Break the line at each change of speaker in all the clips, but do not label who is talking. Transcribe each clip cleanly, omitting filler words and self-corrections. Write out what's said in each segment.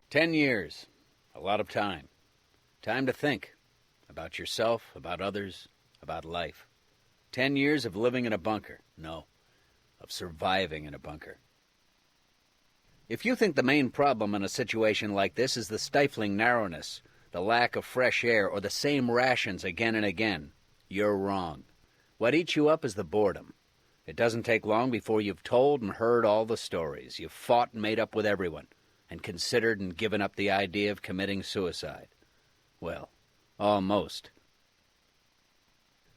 10 years. A lot of time. Time to think. About yourself, about others, about life. 10 years of living in a bunker. No, of surviving in a bunker. If you think the main problem in a situation like this is the stifling narrowness, the lack of fresh air, or the same rations again and again, you're wrong. What eats you up is the boredom. It doesn't take long before you've told and heard all the stories. You've fought and made up with everyone, and considered and given up the idea of committing suicide. Well, almost.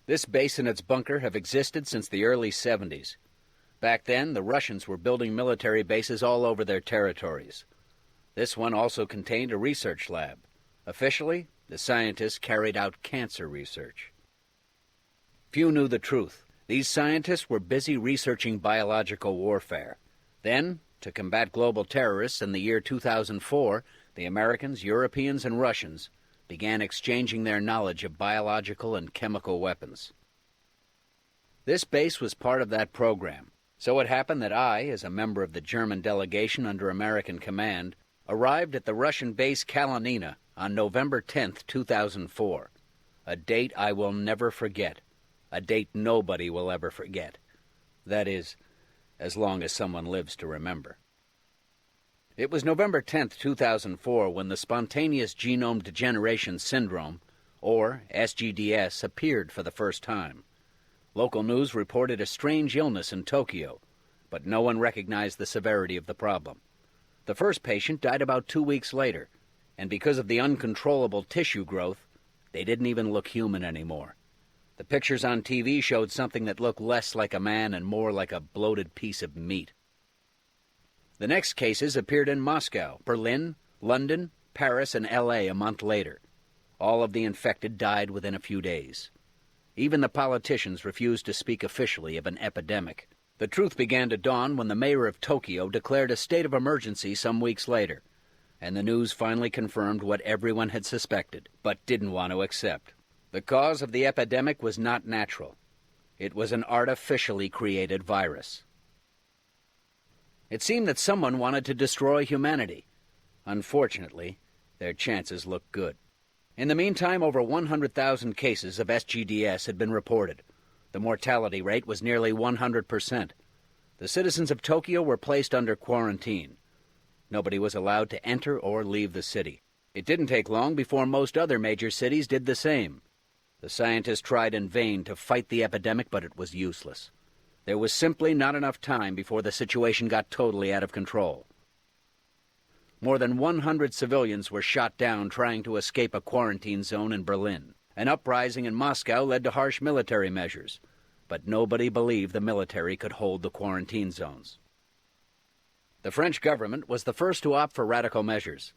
This base and its bunker have existed since the early 70s. Back then, the Russians were building military bases all over their territories. This one also contained a research lab. Officially, the scientists carried out cancer research. Few knew the truth. These scientists were busy researching biological warfare. Then, to combat global terrorists in the year 2004, the Americans, Europeans, and Russians began exchanging their knowledge of biological and chemical weapons. This base was part of that program. So it happened that I, as a member of the German delegation under American command, arrived at the Russian base Kalinina on November 10, 2004, a date I will never forget, a date nobody will ever forget. That is, as long as someone lives to remember. It was November 10, 2004, when the spontaneous genome degeneration syndrome, or SGDS, appeared for the first time. Local news reported a strange illness in Tokyo, but no one recognized the severity of the problem. The first patient died about 2 weeks later, and because of the uncontrollable tissue growth, they didn't even look human anymore. The pictures on TV showed something that looked less like a man and more like a bloated piece of meat. The next cases appeared in Moscow, Berlin, London, Paris, and LA a month later. All of the infected died within a few days. Even the politicians refused to speak officially of an epidemic. The truth began to dawn when the mayor of Tokyo declared a state of emergency some weeks later, and the news finally confirmed what everyone had suspected, but didn't want to accept. The cause of the epidemic was not natural. It was an artificially created virus. It seemed that someone wanted to destroy humanity. Unfortunately, their chances looked good. In the meantime, over 100,000 cases of SGDS had been reported. The mortality rate was nearly 100%. The citizens of Tokyo were placed under quarantine. Nobody was allowed to enter or leave the city. It didn't take long before most other major cities did the same. The scientists tried in vain to fight the epidemic, but it was useless. There was simply not enough time before the situation got totally out of control. More than 100 civilians were shot down trying to escape a quarantine zone in Berlin. An uprising in Moscow led to harsh military measures, but nobody believed the military could hold the quarantine zones. The French government was the first to opt for radical measures.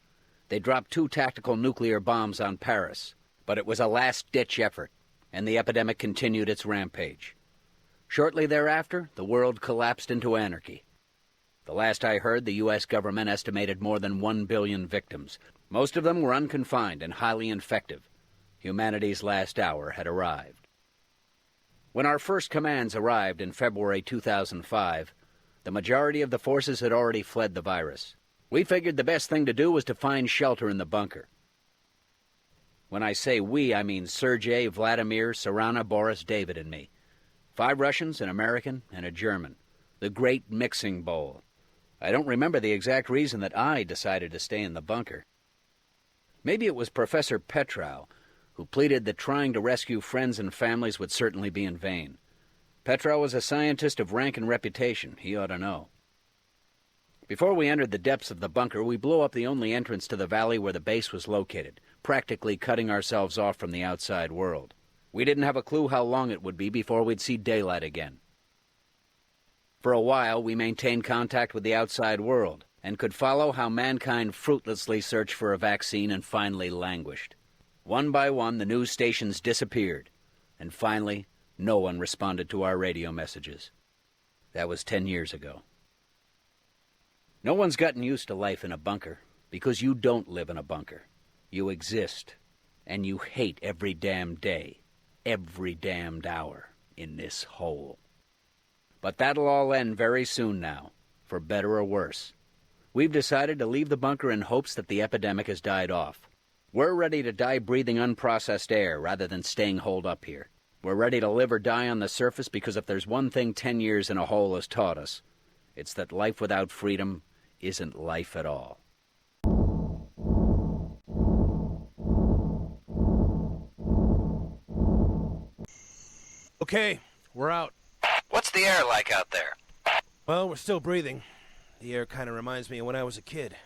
They dropped 2 tactical nuclear bombs on Paris, but it was a last-ditch effort, and the epidemic continued its rampage. Shortly thereafter, the world collapsed into anarchy. The last I heard, the U.S. government estimated more than 1 billion victims. Most of them were unconfined and highly infective. Humanity's last hour had arrived. When our first commands arrived in February 2005, the majority of the forces had already fled the virus. We figured the best thing to do was to find shelter in the bunker. When I say we, I mean Sergei, Vladimir, Sarana, Boris, David, and me. 5 Russians, an American, and a German. The great mixing bowl. I don't remember the exact reason that I decided to stay in the bunker. Maybe it was Professor Petrow, who pleaded that trying to rescue friends and families would certainly be in vain. Petrow was a scientist of rank and reputation. He ought to know. Before we entered the depths of the bunker, we blew up the only entrance to the valley where the base was located, practically cutting ourselves off from the outside world. We didn't have a clue how long it would be before we'd see daylight again. For a while, we maintained contact with the outside world and could follow how mankind fruitlessly searched for a vaccine and finally languished. One by one, the news stations disappeared, and finally, no one responded to our radio messages. That was 10 years ago. No one's gotten used to life in a bunker, because you don't live in a bunker. You exist, and you hate every damn day, every damned hour in this hole. But that'll all end very soon now, for better or worse. We've decided to leave the bunker in hopes that the epidemic has died off. We're ready to die breathing unprocessed air rather than staying holed up here. We're ready to live or die on the surface because if there's one thing 10 years in a hole has taught us, it's that life without freedom isn't life at all.
Okay, we're out.
What's the air like out there?
Well, we're still breathing. The air kind of reminds me of when I was a kid.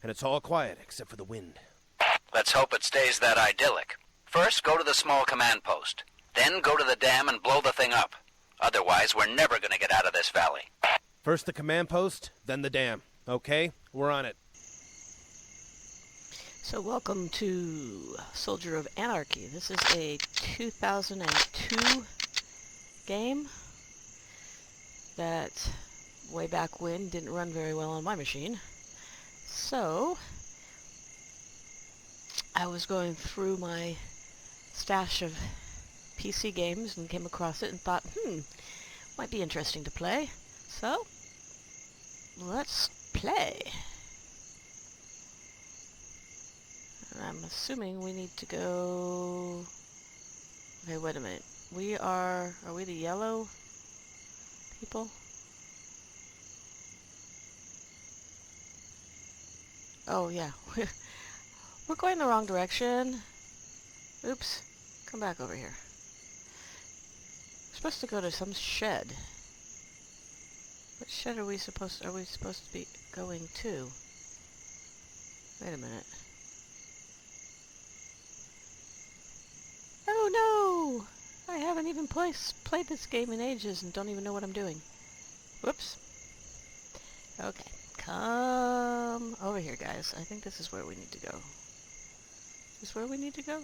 And it's all quiet except for the wind.
Let's hope it stays that idyllic. First, go to the small command post. Then go to the dam and blow the thing up. Otherwise, we're never going to get out of this valley.
First the command post, then the dam. Okay, we're on it.
So welcome to Soldiers of Anarchy. This is a 2002 game that way back when didn't run very well on my machine. So I was going through my stash of PC games and came across it and thought, might be interesting to play. So let's play. And I'm assuming we need to go... Okay, wait a minute. Are we the yellow people? Oh, yeah. We're going the wrong direction. Oops. Come back over here. We're supposed to go to some shed. What shed are we supposed to be going to? Wait a minute. Oh no! I haven't even played this game in ages and don't even know what I'm doing. Whoops. Okay. Come over here, guys. I think this is where we need to go. Is this where we need to go?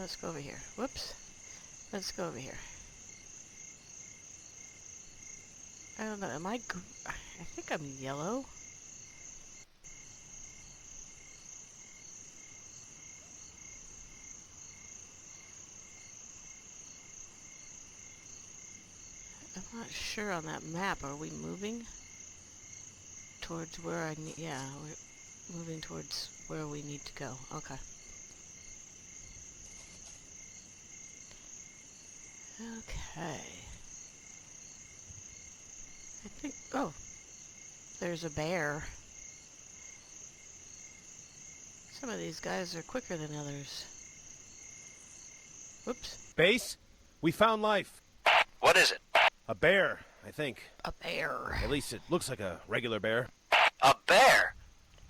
Let's go over here. Whoops. Let's go over here. I don't know. I think I'm yellow. I'm not sure on that map. Are we moving towards where I need? Yeah, we're moving towards where we need to go. Okay. Okay. I think... Oh. There's a bear. Some of these guys are quicker than others. Whoops.
Base, we found life.
What is it?
A bear, I think.
A bear.
At least it looks like a regular bear.
A bear?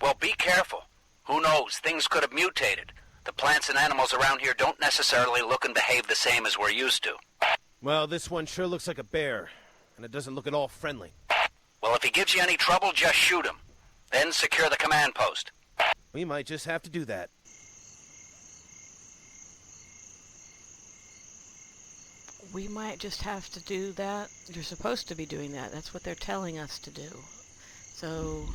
Well, be careful. Who knows? Things could have mutated. The plants and animals around here don't necessarily look and behave the same as we're used to.
Well, this one sure looks like a bear, and it doesn't look at all friendly.
Well, if he gives you any trouble, just shoot him. Then secure the command post.
We might just have to do that.
We might just have to do that. You're supposed to be doing that. That's what they're telling us to do. So...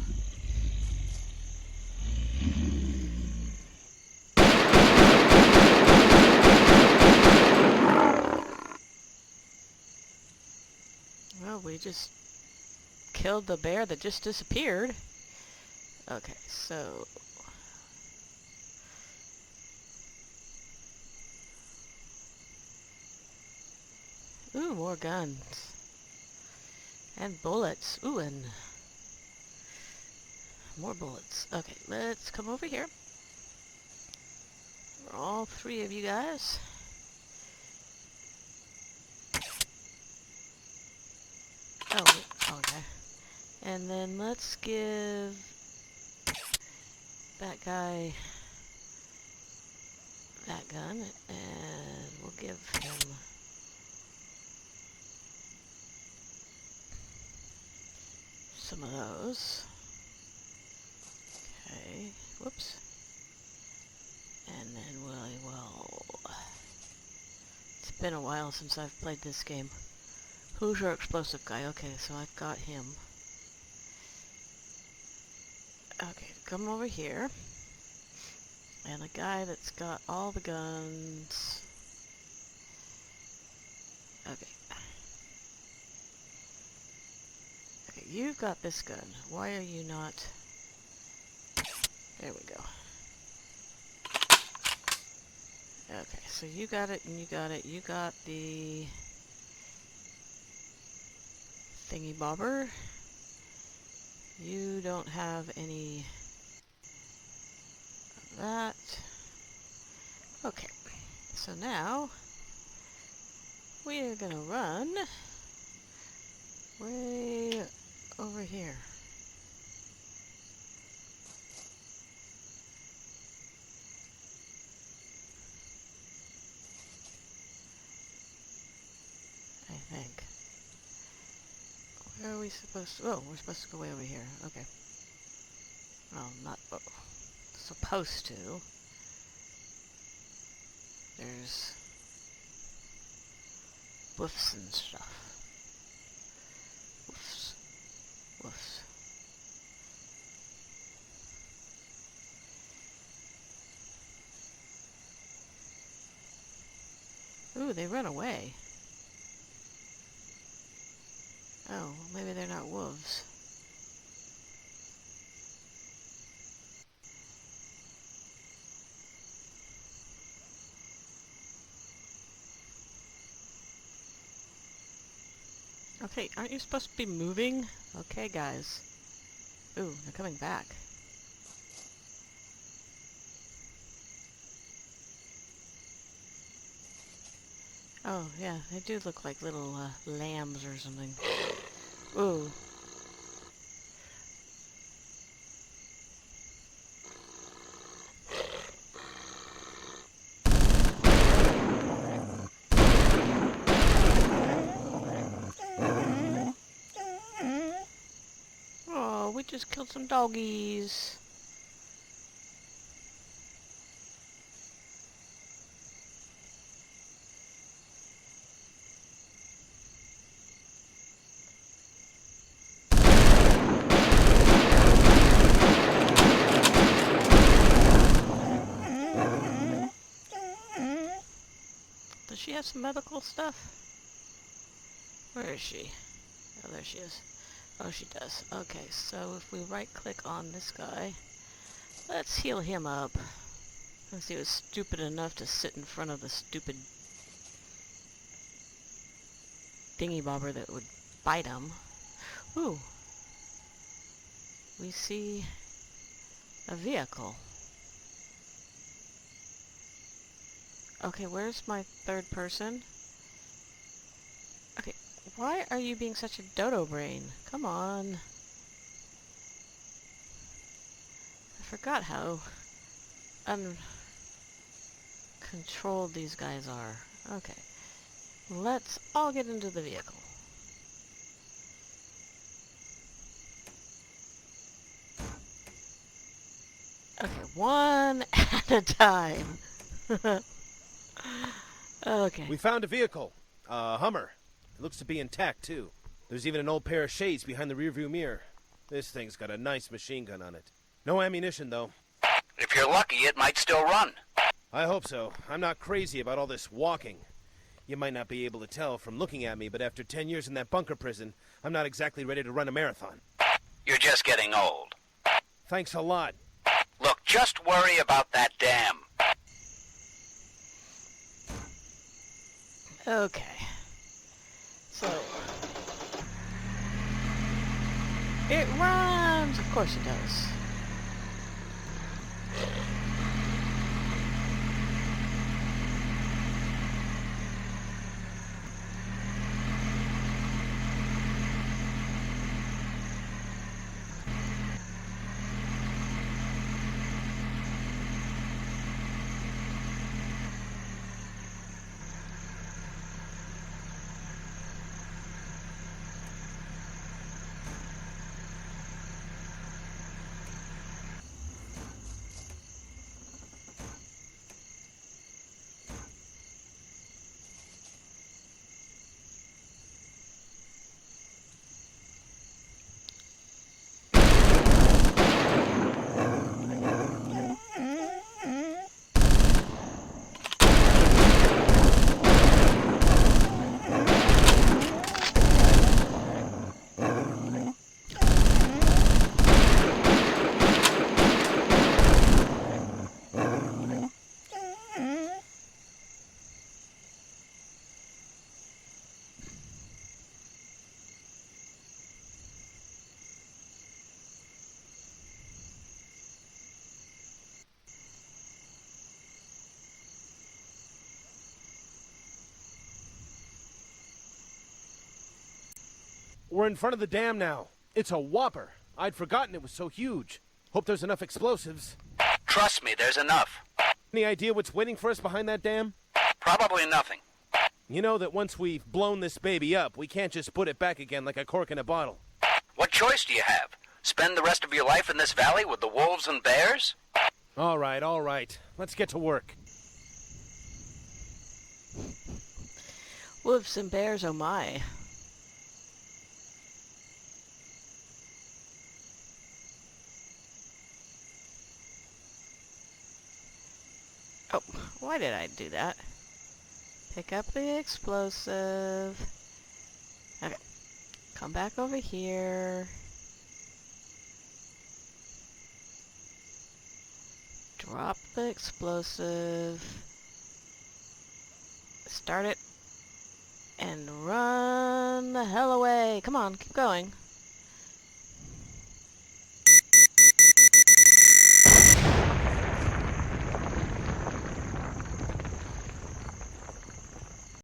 Well, we just killed the bear that just disappeared. Okay, so... Ooh, more guns. And bullets. Ooh, and more bullets. Okay, let's come over here. For all three of you guys. Oh, okay. And then let's give that guy that gun, and we'll give him some of those. Okay, whoops. And then we will... It's been a while since I've played this game. Who's your explosive guy? Okay, so I've got him. Okay, come over here. And the guy that's got all the guns... Okay. you got this gun. Why are you not... There we go. Okay, so you got it and you got it. You got the... thingy bobber. You don't have any of that. Okay, so now we are gonna run way over here. I think. Where are we supposed to... Oh, we're supposed to go way over here. Okay. Well, not supposed to. There's woofs and stuff. Woofs. Woofs. Ooh, they run away. Oh, maybe they're not wolves. Okay, aren't you supposed to be moving? Okay, guys. Ooh, they're coming back. Oh, yeah, they do look like little lambs or something. Ooh. Oh, we just killed some doggies. Does she have some medical stuff? Where is she? Oh, there she is. Oh, she does. Okay, so if we right-click on this guy, let's heal him up. Since he was stupid enough to sit in front of the stupid thingy-bobber that would bite him. Ooh. We see a vehicle. Okay, where's my third person? Okay, why are you being such a dodo brain? Come on. I forgot how uncontrolled these guys are. Okay, let's all get into the vehicle. Okay, one at a time. Okay.
We found a vehicle. A Hummer. It looks to be intact, too. There's even an old pair of shades behind the rearview mirror. This thing's got a nice machine gun on it. No ammunition, though.
If you're lucky, it might still run.
I hope so. I'm not crazy about all this walking. You might not be able to tell from looking at me, but after 10 years in that bunker prison, I'm not exactly ready to run a marathon.
You're just getting old.
Thanks a lot.
Look, just worry about that dam.
Okay. So. It runs! Of course it does.
We're in front of the dam now. It's a whopper. I'd forgotten it was so huge. Hope there's enough explosives.
Trust me, there's enough.
Any idea what's waiting for us behind that dam?
Probably nothing.
You know that once we've blown this baby up, we can't just put it back again like a cork in a bottle.
What choice do you have? Spend the rest of your life in this valley with the wolves and bears?
All right. Let's get to work.
Wolves and bears, oh my. Oh, why did I do that? Pick up the explosive. Okay. Come back over here. Drop the explosive. Start it. And run the hell away. Come on, keep going.